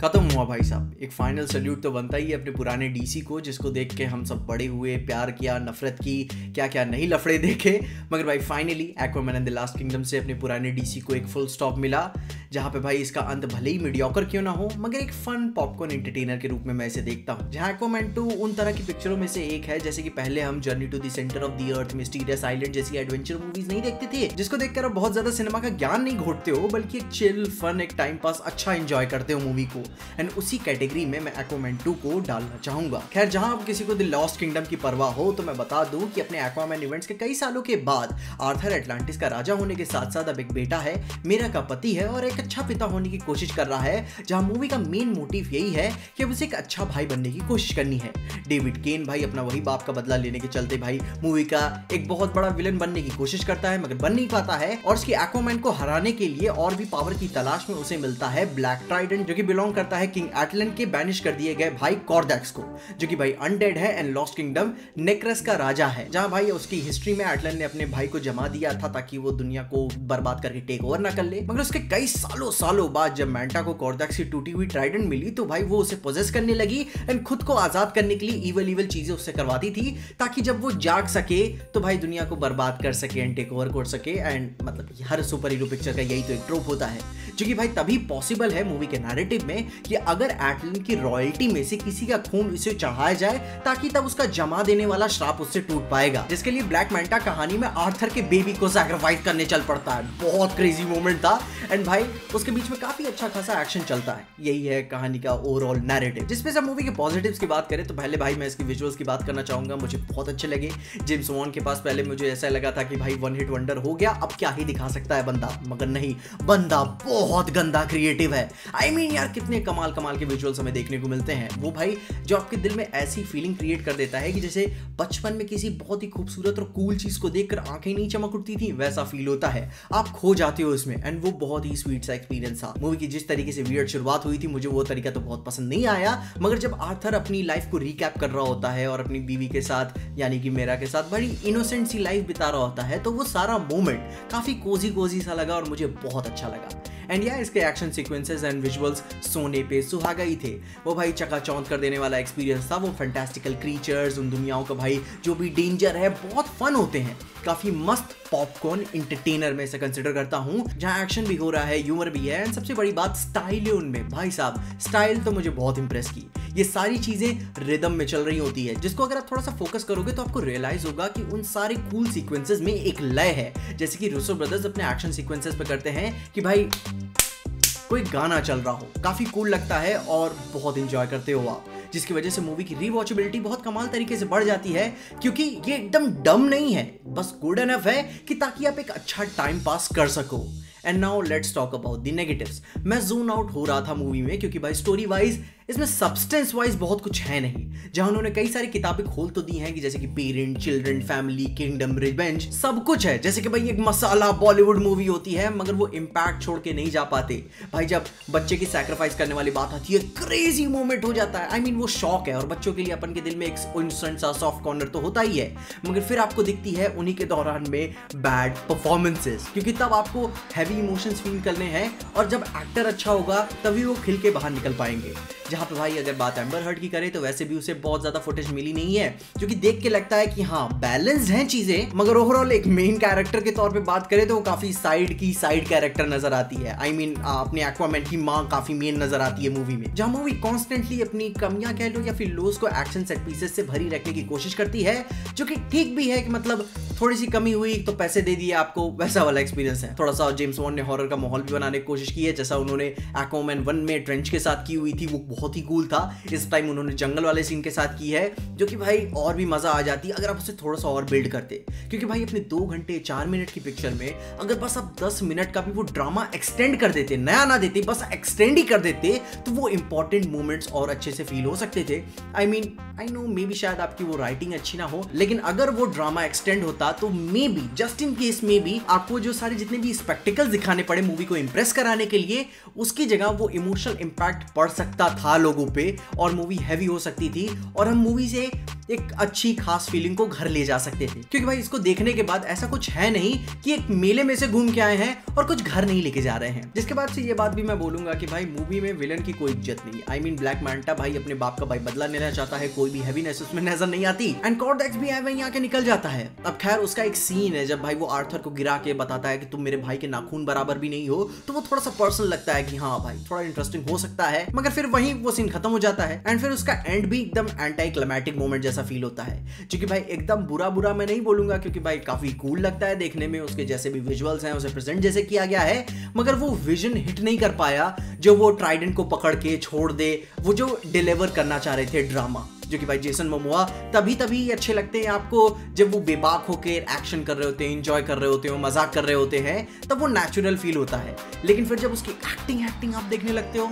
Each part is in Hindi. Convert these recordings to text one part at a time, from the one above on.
खत्म हुआ भाई साहब। एक फाइनल सल्यूट तो बनता ही है अपने पुराने डीसी को, जिसको देख के हम सब बड़े हुए, प्यार किया, नफरत की, क्या क्या नहीं लफड़े देखे। मगर भाई finally Aquaman and the last kingdom से अपने पुराने डीसी को एक फुल स्टॉप मिला, जहां पे भाई इसका अंत भले ही मीडियोकर क्यों ना हो मगर एक फन पॉपकॉर्न एंटरटेनर के रूप में मैं इसे देखता हूँ। जहां एक्वामैन 2 उन तरह की पिक्चरों में से एक है जैसे कि पहले हम journey to the centre of the earth, mysterious island जैसी एडवेंचर मूवीज नहीं देखते थे, जिसको देखकर आप बहुत ज्यादा सिनेमा का ज्ञान नहीं घोटते हो, बल्कि एक चिल फन, एक टाइम पास अच्छा एंजॉय करते हो मूवी को। एंड उसी कैटेगरी में मैं एक्वामैन 2 को डालना चाहूंगा। खैर, जहां आप किसी को द लॉस्ट किंगडम की परवाह हो तो मैं बता दूं कि अपने एक्वामैन इवेंट्स के कई सालों के बाद आर्थर एटलांटिस का राजा होने के साथ साथ अब एक बेटा है, मेरा का पति है और एक अच्छा पिता होने की कोशिश कर रहा है। जहां मूवी का मेन मोटिव यही है कि उसे एक अच्छा भाई बनने की कोशिश करनी है। डेविड केन भाई अपना वही बाप का बदला लेने के चलते भाई मूवी का एक बहुत बड़ा विलन बनने की कोशिश करता है मगर बन नहीं पाता है, और उसकी एक्वामैन को हराने के लिए और भी पावर की तलाश में उसे मिलता है ब्लैक ट्राइडेंट, जो कि बिलोंग करता है किंग एटलन के बैनिश कर दिए गए भाई कॉर्डेक्स को, जो कि भाई अनडेड है एंड लॉस्ट किंगडम नेक्रस का राजा है। जहां भाई उसकी हिस्ट्री में एटलन ने अपने भाई को जमा दिया था ताकि वो दुनिया को बर्बाद करके टेक ओवर ना कर ले, मगर उसके कई सालों बाद जब मैंटा को कॉर्डेक्स की टूटी हुई ट्राइडेंट मिली तो भाई वो उसे पोजेस करने लगी एंड खुद को आजाद करने के लिए इवल चीजें उससे करवाती थी ताकि जब वो जाग सके तो भाई दुनिया को बर्बाद कर सके एंड टेक ओवर कर सके। एंड मतलब हर सुपर हीरो पिक्चर का यही तो एक ट्रोप होता है, जो कि भाई तभी पॉसिबल है मूवी के नैरेटिव में कि अगर एटलन की रॉयल्टी में से किसी का खून उसे चढ़ाया जाए ताकि तब उसका जमा देने वाला श्राप उससे टूट पाएगा, जिसके लिए ब्लैक मैंटा कहानी में आर्थर के बेबी को सैक्रिफाइस करने चल पड़ता है। बहुत क्रेजी मोमेंट था एंड भाई उसके बीच में काफी अच्छा खासा एक्शन चलता है। यही है कहानी का ओवरऑल नैरेटिव। जिसपे सब मूवी के पॉजिटिव्स की बात करें तो पहले भाई मैं इसकी विजुअल्स की बात करना चाहूंगा। मुझे बहुत अच्छे लगे। जेम्स वॉन के पास पहले मुझे ऐसा लगा था कि भाई वन हिट वंडर हो गया, अब क्या ही दिखा सकता है बंदा, मगर नहीं, बंदा बहुत गंदा क्रिएटिव है। आई मीन यार कितने कमाल के विजुअल्स हमें देखने को मिलते हैं। वो भाई जो आपके दिल में ऐसी फीलिंग क्रिएट कर देता है कि जैसे बचपन में किसी बहुत ही खूबसूरत और कूल चीज को देखकर आंखें नहीं चमक उठती थी, वैसा फील होता है। आप खो जाते हो इसमें एंड वो बहुत ही स्वीट सा एक्सपीरियंस था। मूवी की जिस तरीके से वियर्ड शुरुआत हुई थी मुझे वो तरीका तो बहुत पसंद नहीं आया, मगर जब आर्थर अपनी लाइफ को रिकैप कर रहा होता है और अपनी बीवी के साथ यानी कि मेरा के साथ बड़ी इनोसेंट सी लाइफ बिता रहा होता है तो वो सारा मोमेंट काफी कोजी सा लगा और मुझे बहुत अच्छा लगा। एंड या इसके एक्शन सीक्वेंसेस एंड विजुअल्स सोने पे सुहागा ही थे। वो भाई चकाचौंध कर देने वाला एक्सपीरियंस था। वो फैंटास्टिकल क्रीचर्स, उन दुनियाओं का भाई जो भी डेंजर है बहुत फन होते हैं। काफी मस्त पॉपकॉर्न एंटरटेनर में इसे कंसिडर करता हूं, जहां एक्शन भी हो रहा है, ह्यूमर भी है एंड सबसे बड़ी बात स्टाइल है उनमें। भाई साहब स्टाइल तो मुझे बहुत इंप्रेस की। ये सारी चीजें रिदम में चल रही होती है, जिसको अगर आप थोड़ा सा फोकस करोगे तो आपको रियलाइज होगा कि उन सारे कूल सीक्वेंसेस में एक लय है, जैसे कि रूसो ब्रदर्स अपने एक्शन सीक्वेंसेस पे करते हैं कि भाई कोई गाना चल रहा हो, काफी कूल लगता है और बहुत एंजॉय करते हो आप, जिसकी वजह से मूवी की रीवॉचेबिलिटी बहुत कमाल तरीके से बढ़ जाती है, क्योंकि ये एकदम डम नहीं है, बस गुड एनफ है कि ताकि आप एक अच्छा टाइम पास कर सको। And now let's talk about the negatives. मैं जोन आउट हो रहा था मूवी में क्योंकि भाई स्टोरी वाइज इसमें सब्सटेंस वाइज बहुत कुछ है नहीं। जहां उन्होंने कई सारी किताबें खोल तो दी हैं कि जैसे कि parent, children, family, kingdom, revenge, सब कुछ है, जैसे कि भाई एक मसाला बॉलीवुड मूवी होती है, मगर वो इंपैक्ट छोड़ के नहीं जा पाते। भाई जब बच्चे की सैक्रिफाइस करने वाली बात आती है क्रेजी मोमेंट हो जाता है। आई मीन वो शौक है और बच्चों के लिए अपन के दिल में एक इनोसेंट सा सॉफ्ट कॉर्नर तो होता ही है, मगर फिर आपको दिखती है उन्हीं के दौरान में बैड परफॉर्मेंसेस, क्योंकि तब आपको हैवी इमोशंस फील करने हैं और जब एक्टर अच्छा होगा तभी वो खिल के बाहर निकल पाएंगे। जहां पे भाई अगर बात एम्बर हर्ड की करें तो वैसे भी उसे बहुत ज्यादा फुटेज मिली नहीं है, जो कि देख के लगता है कि हाँ बैलेंस्ड हैं चीजें, मगर ओवरऑल एक मेन कैरेक्टर के तौर पे बात करें तो वो काफी साइड कैरेक्टर नजर आती है। आई मीन अपने एक्वामैन की माँ काफी मेन नजर आती है मूवी में। जहां मूवी कॉन्स्टेंटली अपनी कमियां कह लो या फिर लोज को एक्शन सेट पीसेस से भरी रखने की कोशिश करती है, जो कि ठीक भी है कि मतलब थोड़ी सी कमी हुई तो पैसे दे दिए आपको, वैसा वाला एक्सपीरियंस है। थोड़ा सा जेम्स वॉन ने हॉरर का माहौल भी बनाने की कोशिश की है, जैसा उन्होंने एक्वामैन 1 में ट्रेंच के साथ की हुई थी, वो बहुत ही कूल था। इस टाइम उन्होंने जंगल वाले सीन के साथ की है, जो कि भाई और भी मजा आ जाती अगर आप उसे थोड़ा सा और बिल्ड करते, क्योंकि भाई अपने 2 घंटे 4 मिनट की पिक्चर में अगर बस आप 10 मिनट का भी वो ड्रामा एक्सटेंड कर देते, नया ना देते, बस एक्सटेंड ही कर देते, तो वो इंपॉर्टेंट मोमेंट्स और अच्छे से फील हो सकते थे। I mean I know may be शायद आपकी वो राइटिंग अच्छी ना हो, लेकिन अगर वो ड्रामा एक्सटेंड होता तो may be just in case में भी आपको जो सारे जितने भी स्पेक्टिकल्स दिखाने पड़े मूवी को इंप्रेस कराने के लिए, उसकी जगह वो इमोशनल इंपैक्ट पड़ सकता था लोगों पे और मूवी हैवी हो सकती थी और हम मूवी से एक अच्छी खास फीलिंग को घर ले जा सकते थे। क्योंकि भाई इसको देखने के बाद ऐसा कुछ है नहीं कि एक मेले में से घूम के आए हैं और कुछ घर नहीं लेके जा रहे हैं। जिसके बाद से ये बात भी मैं बोलूंगा कि भाई मूवी में विलन की कोई इज्जत नहीं। आई मीन ब्लैक मैंटा भाई अपने बाप का भाई बदला लेना चाहता है, कोई भी हैवीनेस उसमें नजर नहीं आती। एंड कॉर्डेक्स भी है वहीं आके निकल जाता है। अब खैर उसका एक सीन है जब भाई वो आर्थर को गिरा के बताता है कि तुम मेरे भाई के नाखून बराबर भी नहीं हो, तो वो थोड़ा सा पर्सनल लगता है कि हाँ भाई थोड़ा इंटरेस्टिंग हो सकता है, मगर फिर वहीं वो सीन खत्म हो जाता है। एंड फिर उसका एंड भी एकदम एंटी क्लाइमैटिक मोमेंट जैसा फील होता है, जो कि भाई एकदम बुरा मैं नहीं बोलूंगा क्योंकि भाई काफी कूल लगता है देखने में, उसके जैसे भी विजुअल्स हैं उसे प्रेजेंट जैसे किया गया है, मगर वो विजन हिट नहीं कर पाया जो वो ट्राइडेंट को पकड़ के छोड़ दे, वो जो डिलीवर करना चाह रहे थे ड्रामा, जो कि भाई जेसन मोमोआ तभी अच्छे लगते हैं आपको जब वो बेबाक होकर एक्शन कर रहे होते हैं, एंजॉय कर रहे होते हैं, मजाक कर रहे होते हैं, तब वो नेचुरल फील होता है। लेकिन फिर जब उसकी एक्टिंग आप देखने लगते हो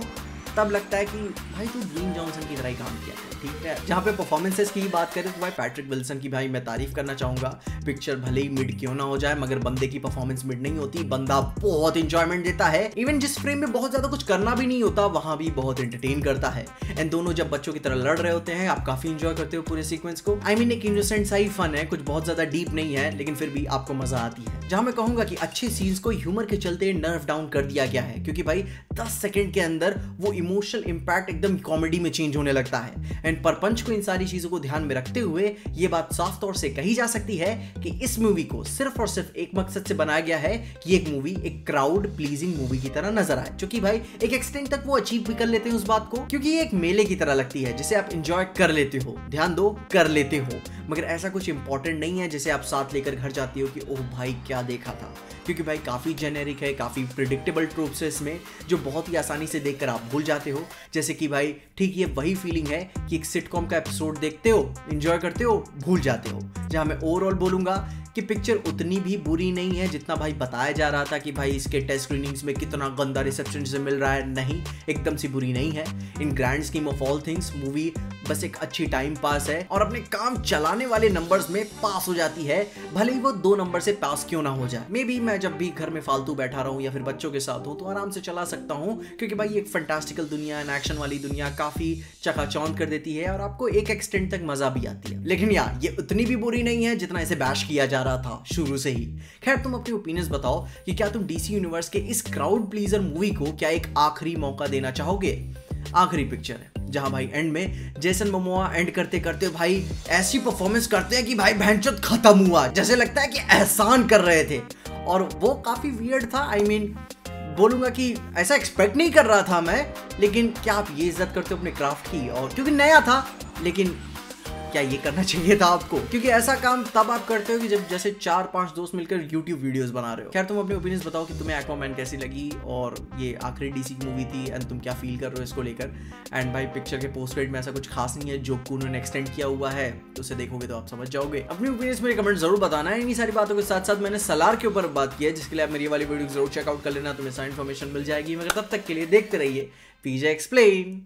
तब लगता है कि भाई तू ड्वेन जॉनसन की तरह ही काम किया है। ठीक है, जहाँ पे परफॉर्मेंसेस की बात करें तो भाई पैट्रिक विल्सन की भाई मैं तारीफ करना चाहूंगा। पिक्चर भले ही मिड क्यों ना हो जाए मगर बंदे की परफॉर्मेंस मिड नहीं होती, बंदा बहुत इंजॉयमेंट देता है। इवन जिस फ्रेम में बहुत ज्यादा कुछ करना भी नहीं होता वहां भी बहुत एंटरटेन करता है। एंड दोनों जब बच्चों की तरह लड़ रहे होते हैं आप काफी इंजॉय करते हो पूरे सीक्वेंस को। आई मीन एक इनोसेंट सा ही फन है, कुछ बहुत ज्यादा डीप नहीं है लेकिन फिर भी आपको मजा आती है। जहां मैं कहूंगा कि अच्छे सीन्स को ह्यूमर के चलते नर्व डाउन कर दिया गया है, क्योंकि भाई 10 सेकंड के अंदर वो इमोशनल इंपैक्ट एकदम कॉमेडी में चेंज होने लगता है। एंड परपंच को इन सारी चीजों को ध्यान में रखते हुए ये बात साफ तौर से कही जा सकती है कि इस मूवी को सिर्फ और सिर्फ एक मकसद से बनाया गया है कि एक मूवी एक क्राउड प्लीजिंग मूवी की तरह नजर आए, जो कि भाई एक एक्सटेंट तक वो अचीव भी कर लेते हैं उस बात को, क्योंकि ये एक मेले की तरह लगती है जिसे आप एंजॉय कर लेते हो, ध्यान दो कर लेते हो, मगर ऐसा कुछ इंपॉर्टेंट नहीं है जिसे आप साथ लेकर घर जाते हो कि ओह भाई क्या देखा था। क्योंकि भाई काफी जेनेरिक है, काफी प्रिडिक्टेबल ट्रोप्स है इसमें जो बहुत ही आसानी से देखकर आप भूल जाते हो। जैसे कि भाई ठीक ये वही फीलिंग है कि एक सिटकॉम का एपिसोड देखते हो, एंजॉय करते हो, भूल जाते हो। जहां मैं ओवरऑल बोलूंगा कि पिक्चर उतनी भी बुरी नहीं है जितना भाई बताया जा रहा था कि भाई इसके टेस्ट स्क्रीनिंग्स में कितना गंदा रिसेप्शन से मिल रहा है। नहीं, एकदम सी बुरी नहीं है। In grand scheme of all things movie बस एक अच्छी टाइम पास है और अपने काम चलाने वाले नंबर्स में पास हो जाती है, भले ही वो 2 नंबर से पास क्यों ना हो जाए। मे बी मैं जब भी घर में फालतू बैठा रहूं या फिर बच्चों के साथ हूं तो आराम से चला सकता हूं, क्योंकि भाई एक फैंटास्टिकल दुनिया, एक्शन वाली दुनिया काफी चकाचौंध कर देती है और आपको एक एक्सटेंट तक मजा भी आती है। लेकिन यार ये उतनी भी बुरी नहीं है जितना इसे बैश किया जा रहा था शुरू से ही। खैर तुम अपनी ओपिनियंस बताओ कि क्या तुम डीसी यूनिवर्स के इस क्राउड प्लीजर मूवी को क्या एक आखिरी मौका देना चाहोगे। आखिरी पिक्चर है जहां भाई एंड में जेसन मोमोआ एंड करते करते भाई ऐसी परफॉर्मेंस करते हैं कि भाई भैंचोद खत्म हुआ, जैसे लगता है कि एहसान कर रहे थे, और वो काफी वियर्ड था। आई मीन बोलूंगा कि ऐसा एक्सपेक्ट नहीं कर रहा था मैं, लेकिन क्या आप ये इज्जत करते हो अपने क्राफ्ट की, और क्योंकि नया था, लेकिन क्या ये करना चाहिए था आपको, क्योंकि ऐसा काम तब आप करते हो कि जब जैसे 4-5 दोस्त मिलकर YouTube वीडियोस बना रहे हो। खैर तुम अपने ओपिनियंस बताओ कि तुम्हें एक्वामैन कैसी लगी और ये आखिरी डीसी की मूवी थी एंड तुम क्या फील कर रहे हो इसको लेकर। एंड भाई पिक्चर के पोस्ट क्रेडिट में ऐसा कुछ खास नहीं है, जो उन्होंने एक्सटेंड किया हुआ है तो उसे देखोगे तो आप समझ जाओगे। अपनी ओपिनियंस में कमेंट जरूर बताना है। इन्हीं सारी बातों के साथ साथ मैंने सलार के ऊपर बात की है जिसके लिए आप मेरी वाली वीडियो जरूर चेकआउट कर लेना, तुम्हें सारी इन्फॉर्मेशन मिल जाएगी। मगर तब तक के लिए देखते रहिए पीजे एक्सप्लेन।